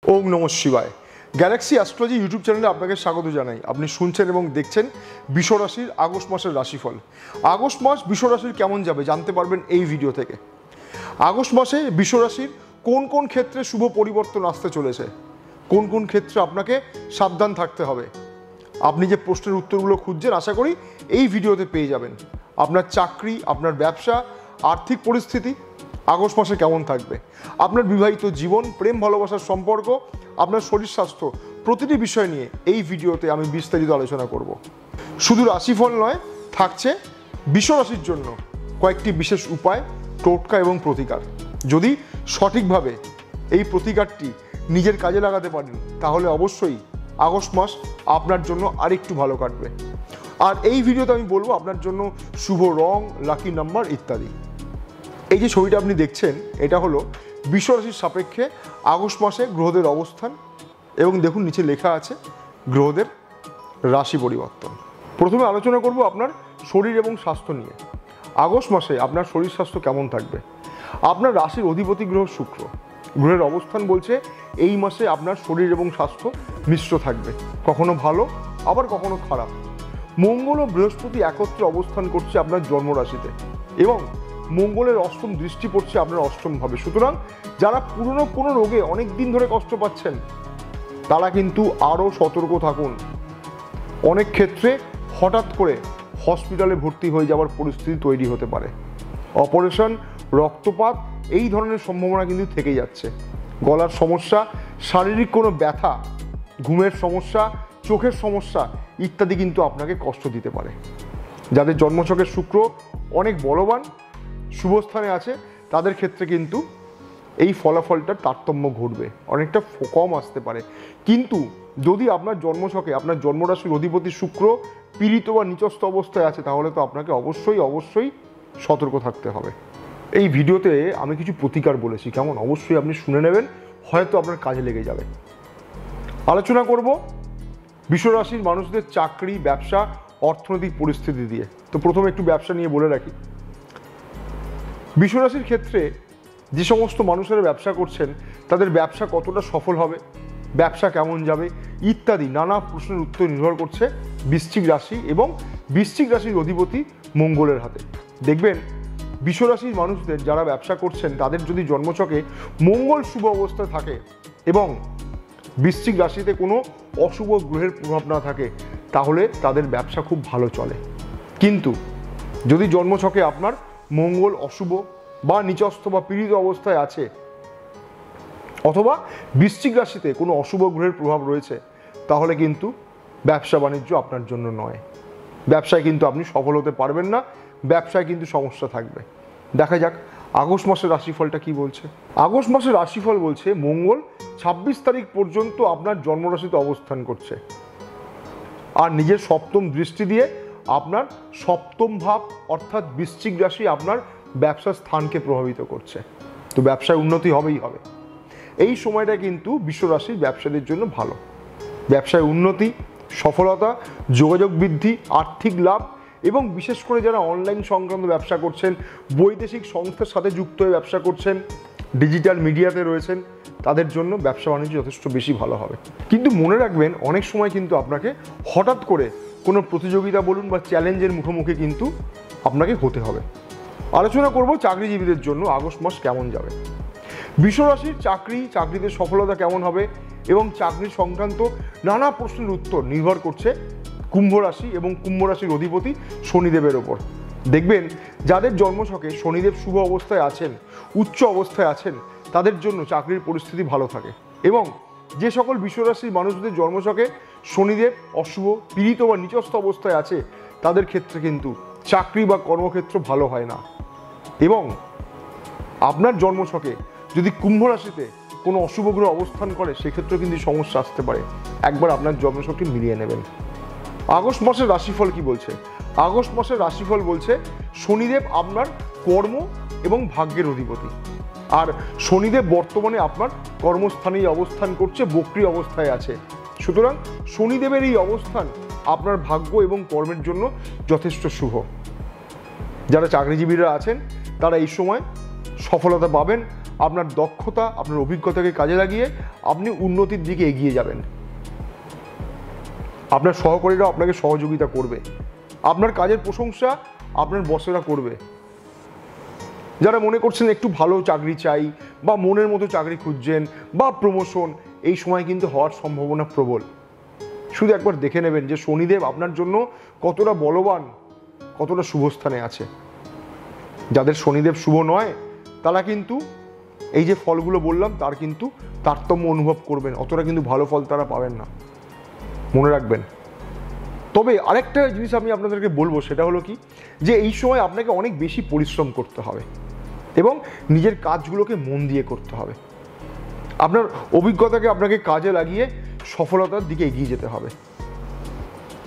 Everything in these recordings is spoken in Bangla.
ওম নমঃ শিবায়। গ্যালাক্সি অ্যাস্ট্রোলজি ইউটিউব চ্যানেলে আপনাকে স্বাগত জানাই। আপনি শুনছেন এবং দেখছেন বৃষ রাশির আগস্ট মাসের রাশিফল। আগস্ট মাস বৃষ রাশির কেমন যাবে জানতে পারবেন এই ভিডিও থেকে। আগস্ট মাসে বৃষ রাশির কোন কোন ক্ষেত্রে শুভ পরিবর্তন আসতে চলেছে, কোন কোন ক্ষেত্রে আপনাকে সাবধান থাকতে হবে। আপনি যে প্রশ্নের উত্তরগুলো খুঁজছেন আশা করি এই ভিডিওতে পেয়ে যাবেন। আপনার চাকরি, আপনার ব্যবসা, আর্থিক পরিস্থিতি আগস্ট মাসে কেমন থাকবে, আপনার বিবাহিত জীবন, প্রেম ভালোবাসার সম্পর্ক, আপনার শরীর স্বাস্থ্য, প্রতিটি বিষয় নিয়ে এই ভিডিওতে আমি বিস্তারিত আলোচনা করব। শুধু রাশিফল নয়, থাকছে বৃষ রাশির জন্য কয়েকটি বিশেষ উপায়, টোটকা এবং প্রতিকার। যদি সঠিকভাবে এই প্রতিকারটি নিজের কাজে লাগাতে পারেন তাহলে অবশ্যই আগস্ট মাস আপনার জন্য আরেকটু ভালো কাটবে। আর এই ভিডিওতে আমি বলবো আপনার জন্য শুভ রং, লাকি নাম্বার ইত্যাদি। এই যে ছবিটা আপনি দেখছেন এটা হলো বৃষ রাশির সাপেক্ষে আগস্ট মাসে গ্রহদের অবস্থান এবং দেখুন নিচে লেখা আছে গ্রহদের রাশি পরিবর্তন। প্রথমে আলোচনা করব আপনার শরীর এবং স্বাস্থ্য নিয়ে। আগস্ট মাসে আপনার শরীর স্বাস্থ্য কেমন থাকবে। আপনার রাশির অধিপতি গ্রহ শুক্র, গ্রহের অবস্থান বলছে এই মাসে আপনার শরীর এবং স্বাস্থ্য মিশ্র থাকবে, কখনো ভালো আবার কখনো খারাপ। মঙ্গল ও বৃহস্পতি একত্রে অবস্থান করছে আপনার জন্মরাশিতে এবং মঙ্গলের অষ্টম দৃষ্টি পড়ছে আপনার অষ্টম ভাবে। সুতরাং যারা পুরনো কোনো রোগে অনেক দিন ধরে কষ্ট পাচ্ছেন তারা কিন্তু আরও সতর্ক থাকুন। অনেক ক্ষেত্রে হঠাৎ করে হসপিটালে ভর্তি হয়ে যাওয়ার পরিস্থিতি তৈরি হতে পারে। অপারেশন, রক্তপাত এই ধরনের সম্ভাবনা কিন্তু থেকে যাচ্ছে। গলার সমস্যা, শারীরিক কোনো ব্যথা, ঘুমের সমস্যা, চোখের সমস্যা ইত্যাদি কিন্তু আপনাকে কষ্ট দিতে পারে। যাদের জন্মছকের শুক্র অনেক বলবান, শুভস্থানে আছে, তাদের ক্ষেত্রে কিন্তু এই ফলাফলটার তারতম্য ঘটবে, অনেকটা কম আসতে পারে। কিন্তু যদি আপনার জন্মছকে আপনার জন্মরাশির অধিপতি শুক্র পীড়িত বা নিচস্থ অবস্থায় আছে তাহলে তো আপনাকে অবশ্যই সতর্ক থাকতে হবে। এই ভিডিওতে আমি কিছু প্রতিকার বলেছি, কেমন অবশ্যই আপনি শুনে নেবেন, হয়তো আপনার কাজে লেগে যাবে। আলোচনা করব বৃষ রাশির মানুষদের চাকরি, ব্যবসা, অর্থনৈতিক পরিস্থিতি দিয়ে। তো প্রথমে একটু ব্যবসা নিয়ে বলে রাখি। বৃষ রাশির ক্ষেত্রে যে সমস্ত মানুষেরা ব্যবসা করছেন তাদের ব্যবসা কতটা সফল হবে, ব্যবসা কেমন যাবে ইত্যাদি নানা প্রশ্নের উত্তর নির্ভর করছে বৃশ্চিক রাশি এবং বৃশ্চিক রাশির অধিপতি মঙ্গলের হাতে। দেখবেন বৃষ রাশির মানুষদের যারা ব্যবসা করছেন তাদের যদি জন্মছকে মঙ্গল শুভ অবস্থায় থাকে এবং বৃশ্চিক রাশিতে কোনো অশুভ গ্রহের প্রভাব না থাকে তাহলে তাদের ব্যবসা খুব ভালো চলে। কিন্তু যদি জন্মছকে আপনার মঙ্গল অশুভ বা নিচস্থ বা পীড়িত অবস্থায় আছে অথবা বৃশ্চিক রাশিতে কোনো অশুভ গ্রহের প্রভাব রয়েছে তাহলে কিন্তু ব্যবসা বাণিজ্য আপনার জন্য নয়। ব্যবসায় কিন্তু আপনি সফল হতে পারবেন না, ব্যবসায় কিন্তু সমস্যা থাকবে। দেখা যাক আগস্ট মাসের রাশিফলটা কি বলছে। আগস্ট মাসের রাশিফল বলছে মঙ্গল 26 তারিখ পর্যন্ত আপনার জন্মরাশিতে অবস্থান করছে আর নিজের সপ্তম দৃষ্টি দিয়ে আপনার সপ্তম ভাব অর্থাৎ বৃশ্চিক রাশি আপনার ব্যবসার স্থানকে প্রভাবিত করছে। তো ব্যবসায় উন্নতি হবেই হবে। এই সময়টা কিন্তু বৃষ রাশির ব্যবসাদের জন্য ভালো। ব্যবসায় উন্নতি, সফলতা, যোগাযোগ বৃদ্ধি, আর্থিক লাভ এবং বিশেষ করে যারা অনলাইন সংক্রান্ত ব্যবসা করছেন, বৈদেশিক সংস্থার সাথে যুক্ত হয়ে ব্যবসা করছেন, ডিজিটাল মিডিয়াতে রয়েছেন, তাদের জন্য ব্যবসা বাণিজ্য যথেষ্ট বেশি ভালো হবে। কিন্তু মনে রাখবেন অনেক সময় কিন্তু আপনাকে হঠাৎ করে কোনো প্রতিযোগিতা বলুন বা চ্যালেঞ্জের মুখোমুখি কিন্তু আপনাকে হতে হবে। আলোচনা করব চাকরিজীবীদের জন্য আগস্ট মাস কেমন যাবে। বৃষ রাশির চাকরিতে সফলতা কেমন হবে এবং চাকরি সংক্রান্ত নানা প্রশ্নের উত্তর নির্ভর করছে কুম্ভ রাশি এবং কুম্ভ রাশির অধিপতি শনিদেবের ওপর। দেখবেন যাদের জন্মছকে শনিদেব শুভ অবস্থায় আছেন, উচ্চ অবস্থায় আছেন, তাদের জন্য চাকরির পরিস্থিতি ভালো থাকে এবং যে সকল বৃষ রাশির মানুষদের জন্মছকে শনিদেব অশুভ, পীড়িত বা নিচস্থ অবস্থায় আছে তাদের ক্ষেত্রে কিন্তু চাকরি বা কর্মক্ষেত্র ভালো হয় না। এবং আপনার জন্মছকে যদি কুম্ভ রাশিতে কোনো অশুভ গ্রহ অবস্থান করে সেক্ষেত্রেও কিন্তু সমস্যা আসতে পারে। একবার আপনার জন্মছকে মিলিয়ে নেবেন। আগস্ট মাসের রাশিফল কি বলছে। আগস্ট মাসের রাশিফল বলছে শনিদেব আপনার কর্ম এবং ভাগ্যের অধিপতি আর শনিদেব বর্তমানে আপনার কর্মস্থানেই অবস্থান করছে, বক্রী অবস্থায় আছে। সুতরাং শনিদেবের এই অবস্থান আপনার ভাগ্য এবং কর্মের জন্য যথেষ্ট শুভ। যারা চাকরিজীবীরা আছেন তারা এই সময় সফলতা পাবেন, আপনার দক্ষতা, আপনার অভিজ্ঞতাকে কাজে লাগিয়ে আপনি উন্নতির দিকে এগিয়ে যাবেন। আপনার সহকারীরা আপনাকে সহযোগিতা করবে, আপনার কাজের প্রশংসা আপনার বসেরা করবে। যারা মনে করছেন একটু ভালো চাকরি চাই বা মনের মতো চাকরি খুঁজছেন বা প্রমোশন, এই সময় কিন্তু হওয়ার সম্ভাবনা প্রবল। শুধু একবার দেখে নেবেন যে শনিদেব আপনার জন্য কতটা বলবান, কতটা শুভস্থানে আছে। যাদের শনিদেব শুভ নয় তারা কিন্তু এই যে ফলগুলো বললাম তার কিন্তু তারতম্য অনুভব করবেন, অতটা কিন্তু ভালো ফল তারা পাবেন না, মনে রাখবেন। তবে আরেকটা জিনিস আমি আপনাদেরকে বলবো, সেটা হলো কি, যে এই সময় আপনাকে অনেক বেশি পরিশ্রম করতে হবে এবং নিজের কাজগুলোকে মন দিয়ে করতে হবে। আপনার অভিজ্ঞতাকে আপনাকে কাজে লাগিয়ে সফলতার দিকে এগিয়ে যেতে হবে।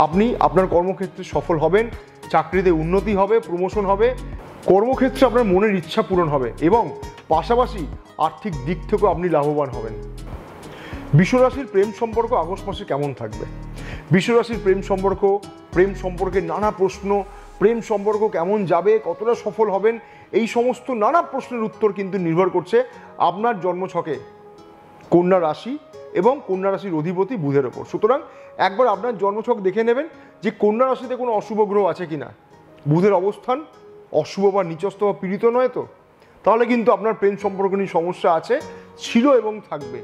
আপনি আপনার কর্মক্ষেত্রে সফল হবেন, চাকরিতে উন্নতি হবে, প্রমোশন হবে, কর্মক্ষেত্রে আপনার মনের ইচ্ছা পূরণ হবে এবং পাশাপাশি আর্থিক দিক থেকেও আপনি লাভবান হবেন। বৃষরাশির প্রেম সম্পর্ক আগস্ট মাসে কেমন থাকবে? বৃষরাশির প্রেম সম্পর্কে নানা প্রশ্ন, প্রেম সম্পর্ক কেমন যাবে, কতটা সফল হবেন, এই সমস্ত নানা প্রশ্নের উত্তর কিন্তু নির্ভর করছে আপনার জন্মছকে কন্যা রাশি এবং কন্যা রাশির অধিপতি বুধের ওপর। সুতরাং একবার আপনার জন্মছক দেখে নেবেন যে কন্যা রাশিতে কোনো অশুভ গ্রহ আছে কিনা, বুধের অবস্থান অশুভ বা নিচস্থ বা পীড়িত নয় তো, তাহলে কিন্তু আপনার প্রেম সম্পর্ক নিয়ে সমস্যা আছে, ছিল এবং থাকবে।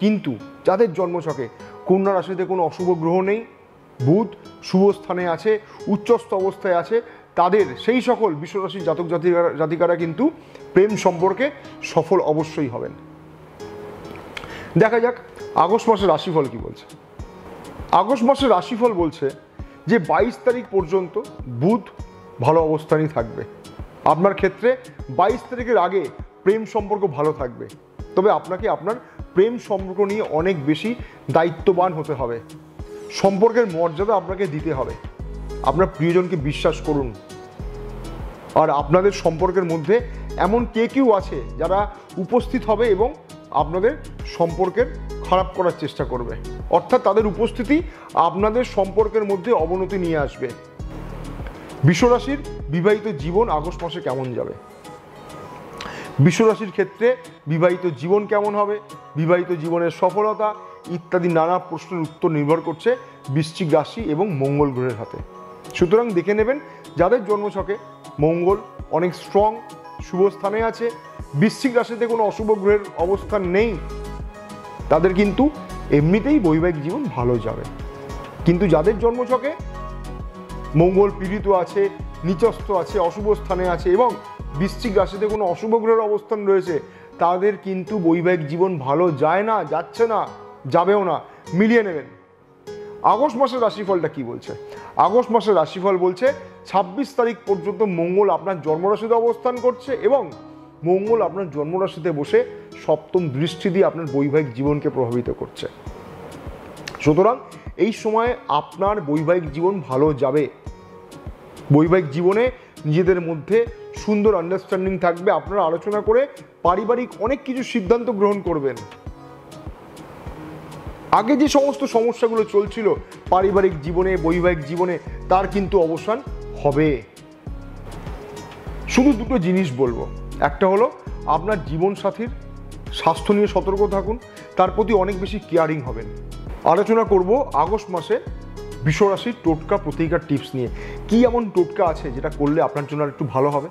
কিন্তু যাদের জন্মছকে কন্যা রাশিতে কোনো অশুভ গ্রহ নেই, বুধ শুভ স্থানে আছে, উচ্চস্থ অবস্থায় আছে, তাদের সেই সকল বৃষরাশির জাতক জাতিকারা কিন্তু প্রেম সম্পর্কে সফল অবশ্যই হবেন। দেখা যাক আগস্ট মাসের রাশিফল কি বলছে। আগস্ট মাসের রাশিফল বলছে যে 22 তারিখ পর্যন্ত বুধ ভালো অবস্থানই থাকবে। আপনার ক্ষেত্রে 22 তারিখের আগে প্রেম সম্পর্ক ভালো থাকবে, তবে আপনাকে আপনার প্রেম সম্পর্ক নিয়ে অনেক বেশি দায়িত্ববান হতে হবে। সম্পর্কের মর্যাদা আপনাকে দিতে হবে, আপনার প্রিয়জনকে বিশ্বাস করুন। আর আপনাদের সম্পর্কের মধ্যে এমন কেউ আছে যারা উপস্থিত হবে এবং আপনাদের সম্পর্কের খারাপ করার চেষ্টা করবে, অর্থাৎ তাদের উপস্থিতি আপনাদের সম্পর্কের মধ্যে অবনতি নিয়ে আসবে। বৃষরাশির বিবাহিত জীবন আগস্ট মাসে কেমন যাবে? বৃষরাশির ক্ষেত্রে বিবাহিত জীবন কেমন হবে, বিবাহিত জীবনের সফলতা ইত্যাদি নানা প্রশ্নের উত্তর নির্ভর করছে বৃশ্চিক রাশি এবং মঙ্গল গ্রহের হাতে। সুতরাং দেখে নেবেন যাদের জন্মছকে মঙ্গল অনেক স্ট্রং শুভ স্থানে আছে, বৃশ্চিক রাশিতে কোনো অশুভ গ্রহের অবস্থান নেই, তাদের কিন্তু এমনিতেই বৈবাহিক জীবন ভালো যাবে। কিন্তু যাদের জন্মছকে মঙ্গল পীড়িত আছে, নিচস্থ আছে, অশুভ স্থানে আছে এবং বৃশ্চিক রাশিতে কোনো অশুভ গ্রহের অবস্থান রয়েছে, তাদের কিন্তু বৈবাহিক জীবন ভালো যায় না, যাচ্ছে না, যাবেও না। মিলিয়ে নেবেন। আগস্ট মাসের রাশিফলটা কি বলছে? আগস্ট মাসের রাশিফল বলছে 26 তারিখ পর্যন্ত মঙ্গল আপনার জন্মরাশিতে অবস্থান করছে এবং মঙ্গল আপনার জন্মরাশিতে বসে সপ্তম দৃষ্টি দিয়ে আপনার বৈবাহিক জীবনকে প্রভাবিত করছে। সুতরাং এই সময় আপনার বৈবাহিক জীবন ভালো যাবে। বৈবাহিক জীবনে নিজেদের মধ্যে সুন্দর আন্ডারস্ট্যান্ডিং থাকবে, আপনারা আলোচনা করে পারিবারিক অনেক কিছু সিদ্ধান্ত গ্রহণ করবেন। আগে যে সমস্ত সমস্যাগুলো চলছিল পারিবারিক জীবনে, বৈবাহিক জীবনে, তার কিন্তু অবসান হবে। শুধু দুটো জিনিস বলবো, একটা হলো আপনার জীবনসাথীর স্বাস্থ্য নিয়ে সতর্ক থাকুন, তার প্রতি অনেক বেশি কেয়ারিং হবেন। আলোচনা করব আগস্ট মাসে বৃষরাশির টোটকা প্রতিকার টিপস নিয়ে। কি এমন টোটকা আছে যেটা করলে আপনার জন্য আর একটু ভালো হবে?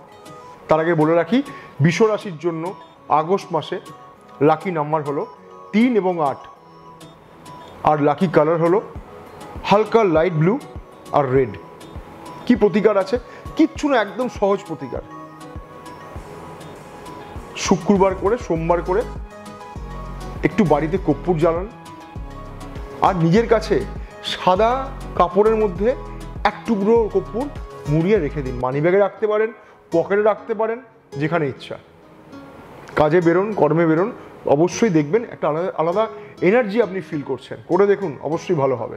তার আগে বলে রাখি, বৃষরাশির জন্য আগস্ট মাসে লাকি নাম্বার হলো 3 এবং 8, আর লাকি কালার হলো হালকা লাইট ব্লু আর রেড। কি প্রতিকার আছে? কিচ্ছু না, একদম সহজ প্রতিকার। শুক্রবার করে সোমবার করে একটু বাড়িতে কর্পূর জ্বালান আর নিজের কাছে সাদা কাপড়ের মধ্যে এক টুকরো কর্পূর মুড়িয়ে রেখে দিন। মানি ব্যাগে রাখতে পারেন, পকেটে রাখতে পারেন, যেখানে ইচ্ছা। কাজে বেরোন, কর্মে বেরোন, অবশ্যই দেখবেন একটা আলাদা আলাদা এনার্জি আপনি ফিল করছেন। করে দেখুন, অবশ্যই ভালো হবে।